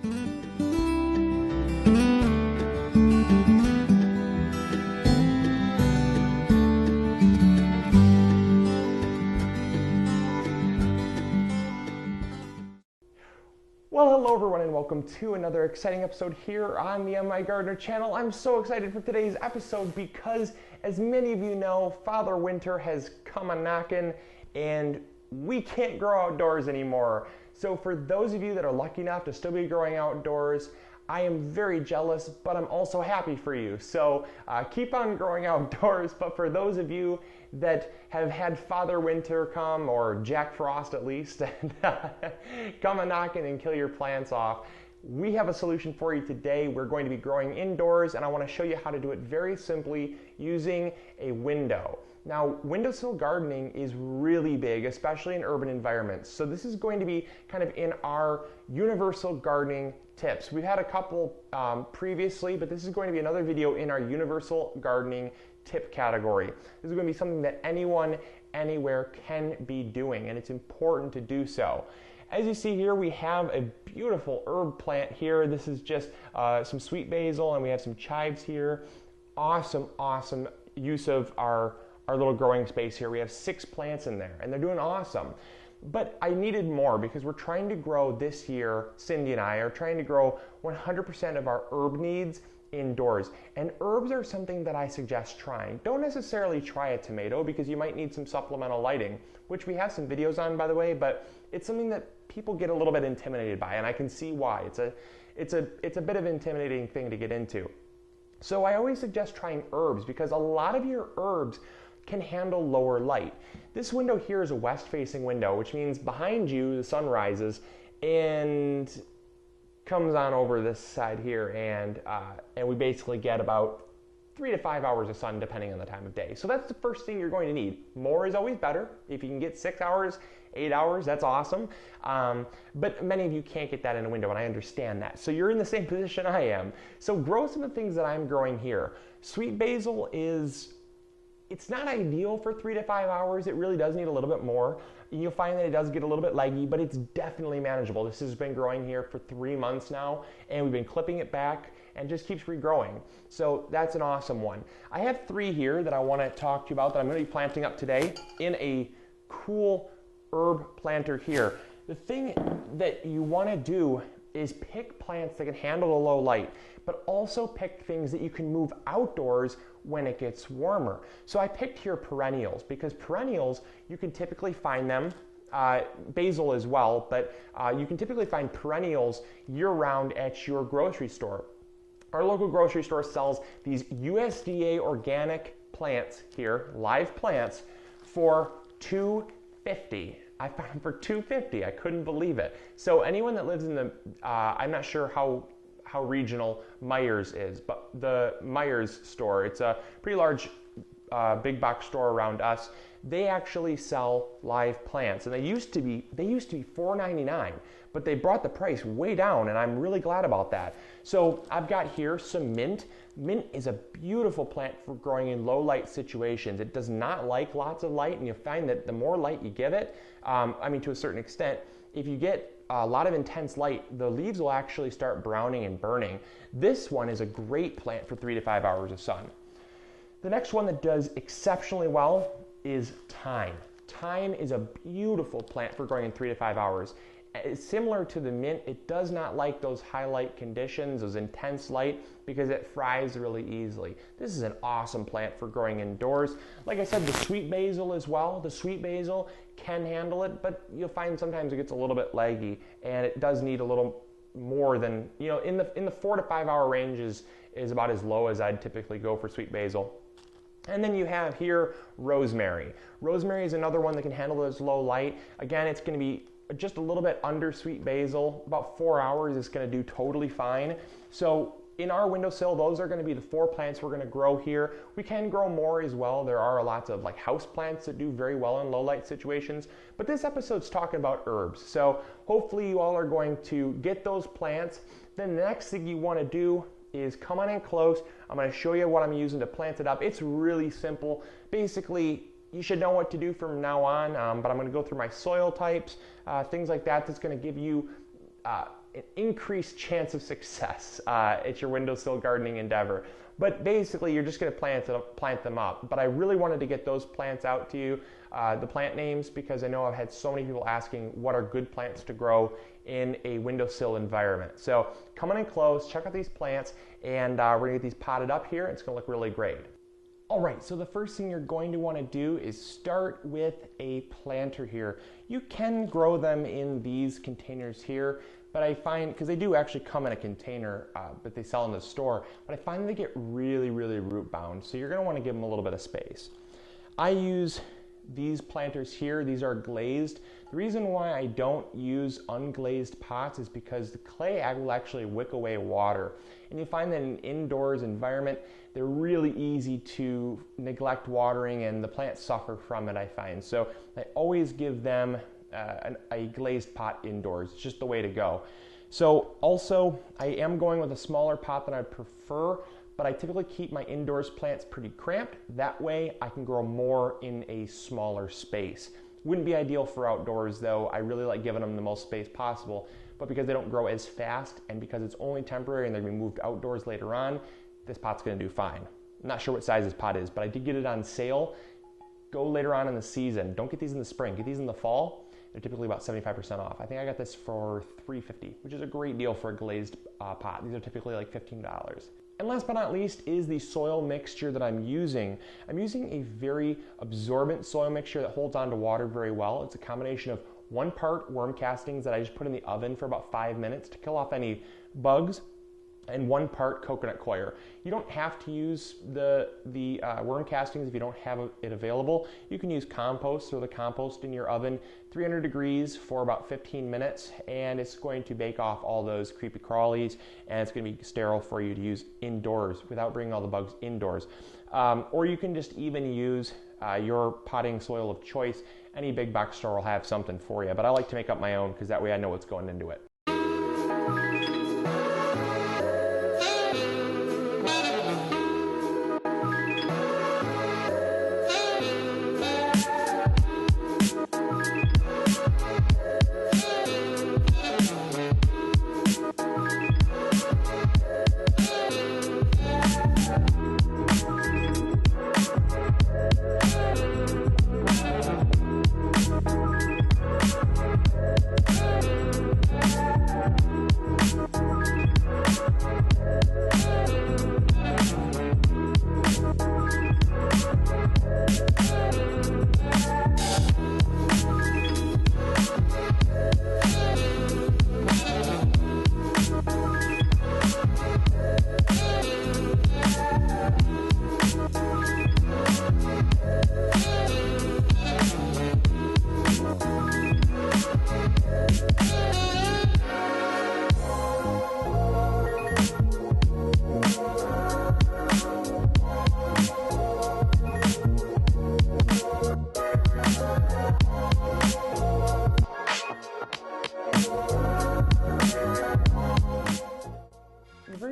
Well, hello everyone and welcome to another exciting episode here on the MIgardener channel. I'm so excited for today's episode because, as many of you know, Father Winter has come a knocking and we can't grow outdoors anymore. So for those of you that are lucky enough to still be growing outdoors, I am very jealous, but I'm also happy for you. So keep on growing outdoors, but for those of you that have had Father Winter come, or Jack Frost at least, and come a knocking and kill your plants off, we have a solution for you today. We're going to be growing indoors, and I want to show you how to do it very simply using a window. Now, windowsill gardening is really big, especially in urban environments. So this is going to be kind of in our universal gardening tips. We've had a couple previously, but this is going to be another video in our universal gardening tip category. This is going to be something that anyone, anywhere can be doing, and it's important to do so. As you see here, we have a beautiful herb plant here. This is just some sweet basil, and we have some chives here. Awesome, awesome use of our little growing space here. We have 6 plants in there, and they're doing awesome. But I needed more because we're trying to grow this year, Cindy and I are trying to grow 100% of our herb needs indoors. And herbs are something that I suggest trying. Don't necessarily try a tomato because you might need some supplemental lighting, which we have some videos on, by the way, but it's something that people get a little bit intimidated by, and I can see why. It's a bit of an intimidating thing to get into. So I always suggest trying herbs because a lot of your herbs can handle lower light. This window here is a west-facing window, which means behind you the sun rises and comes on over this side here, and we basically get about 3 to 5 hours of sun depending on the time of day. So that's the first thing you're going to need. More is always better. If you can get 6 hours, 8 hours, that's awesome. But many of you can't get that in a window, and I understand that. So you're in the same position I am. So grow some of the things that I'm growing here. Sweet basil it's not ideal for 3 to 5 hours. It really does need a little bit more. You'll find that it does get a little bit leggy, but it's definitely manageable. This has been growing here for 3 months now, and we've been clipping it back and just keeps regrowing. So that's an awesome one. I have 3 here that I want to talk to you about that I'm going to be planting up today in a cool herb planter here. The thing that you want to do is pick plants that can handle the low light, but also pick things that you can move outdoors when it gets warmer. So I picked here perennials because perennials, you can typically find them, basil as well, but you can typically find perennials year-round at your grocery store. Our local grocery store sells these USDA organic plants here, live plants, for $2.50. I found them for $2.50. I couldn't believe it. So anyone that lives in the, I'm not sure how regional Myers is, but the Myers store, it's a pretty large big box store around us. They actually sell live plants, and they used to be $4.99, but they brought the price way down, and I'm really glad about that. So I've got here some mint. Mint is a beautiful plant for growing in low light situations. It does not like lots of light, and you'll find that the more light you give it, to a certain extent, if you get a lot of intense light, the leaves will actually start browning and burning. This one is a great plant for 3 to 5 hours of sun. The next one that does exceptionally well is thyme. Thyme is a beautiful plant for growing in 3 to 5 hours. It's similar to the mint. It does not like those high light conditions, those intense light, because it fries really easily. This is an awesome plant for growing indoors. Like I said, the sweet basil as well. The sweet basil can handle it, but you'll find sometimes it gets a little bit leggy, and it does need a little more than, in the 4 to 5 hour range is about as low as I'd typically go for sweet basil. And then you have here rosemary. Rosemary is another one that can handle those low light. Again, it's going to be just a little bit under sweet basil. About 4 hours is going to do totally fine. So in our windowsill, those are going to be the 4 plants we're going to grow here. We can grow more as well. There are lots of house plants that do very well in low light situations, but this episode's talking about herbs. So hopefully you all are going to get those plants. Then the next thing you want to do is come on in close. I'm going to show you what I'm using to plant it up. It's really simple. Basically, you should know what to do from now on, but I'm going to go through my soil types, things like that. That's going to give you an increased chance of success at your windowsill gardening endeavor. But basically, you're just going to plant them up. But I really wanted to get those plants out to you, the plant names, because I know I've had so many people asking what are good plants to grow in a windowsill environment. So come on in close, check out these plants, and we're going to get these potted up here. It's going to look really great. All right, so the first thing you're going to want to do is start with a planter here. You can grow them in these containers here, but I find, because they do actually come in a container, but they sell in the store, but I find they get really root bound. So you're going to want to give them a little bit of space. I use these planters here. These are glazed. The reason why I don't use unglazed pots is because the clay will actually wick away water. And you find that in an indoors environment, they're really easy to neglect watering and the plants suffer from it, I find. So I always give them a glazed pot indoors. It's just the way to go. So also, I am going with a smaller pot than I prefer, but I typically keep my indoors plants pretty cramped. That way I can grow more in a smaller space. Wouldn't be ideal for outdoors though. I really like giving them the most space possible, but because they don't grow as fast and because it's only temporary and they're gonna be moved outdoors later on, this pot's gonna do fine. I'm not sure what size this pot is, but I did get it on sale. Go later on in the season. Don't get these in the spring, get these in the fall. They're typically about 75% off. I think I got this for $3.50, which is a great deal for a glazed pot. These are typically like $15. And last but not least is the soil mixture that I'm using. I'm using a very absorbent soil mixture that holds on to water very well. It's a combination of 1 part worm castings that I just put in the oven for about 5 minutes to kill off any bugs, and 1 part coconut coir. You don't have to use the worm castings if you don't have it available. You can use compost, throw the compost in your oven, 300 degrees for about 15 minutes, and it's going to bake off all those creepy crawlies, and it's going to be sterile for you to use indoors without bringing all the bugs indoors. Or you can just even use your potting soil of choice. Any big box store will have something for you, but I like to make up my own because that way I know what's going into it.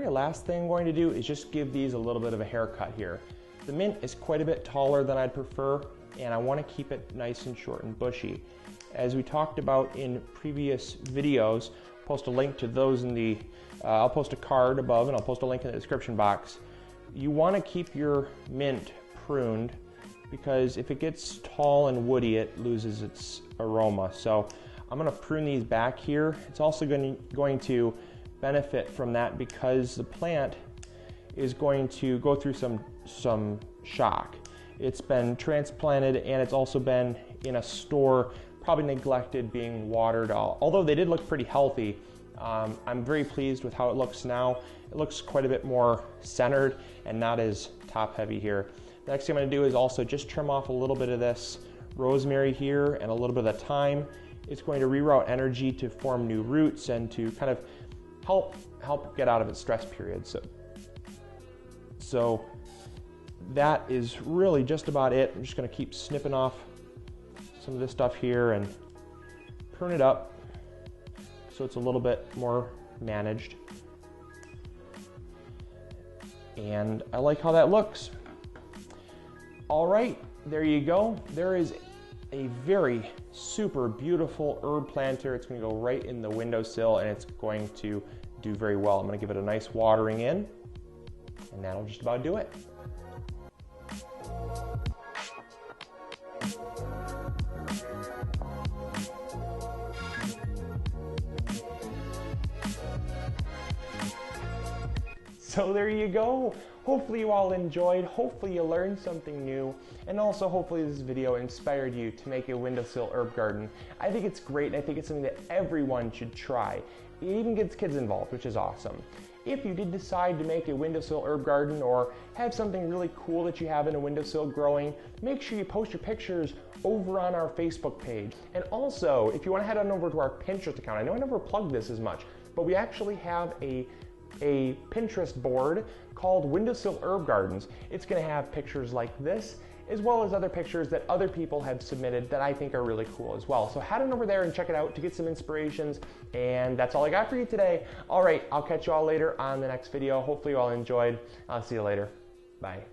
Last thing I'm going to do is just give these a little bit of a haircut here. The mint is quite a bit taller than I'd prefer, and I want to keep it nice and short and bushy. As we talked about in previous videos, I'll post a link to those in the, I'll post a card above and I'll post a link in the description box. You want to keep your mint pruned because if it gets tall and woody, it loses its aroma. So I'm going to prune these back here. It's also going to benefit from that because the plant is going to go through some shock. It's been transplanted and it's also been in a store, probably neglected, being watered. Although they did look pretty healthy, I'm very pleased with how it looks now. It looks quite a bit more centered and not as top heavy here. The next thing I'm going to do is also just trim off a little bit of this rosemary here and a little bit of thyme. It's going to reroute energy to form new roots and to kind of help get out of its stress period. So that is really just about it. I'm just going to keep snipping off some of this stuff here and prune it up so it's a little bit more managed. And I like how that looks. All right, there you go. There is a very super beautiful herb planter. It's going to go right in the windowsill and it's going to do very well. I'm going to give it a nice watering in, and that'll just about do it. So there you go. Hopefully you all enjoyed, hopefully you learned something new, and also hopefully this video inspired you to make a windowsill herb garden. I think it's great, and I think it's something that everyone should try. It even gets kids involved, which is awesome. If you did decide to make a windowsill herb garden or have something really cool that you have in a windowsill growing, make sure you post your pictures over on our Facebook page. And also, if you want to head on over to our Pinterest account, I know I never plugged this as much, but we actually have a Pinterest board called Windowsill Herb Gardens. It's going to have pictures like this, as well as other pictures that other people have submitted that I think are really cool as well. So head on over there and check it out to get some inspirations. And that's all I got for you today. All right, I'll catch you all later on the next video. Hopefully you all enjoyed. I'll see you later. Bye.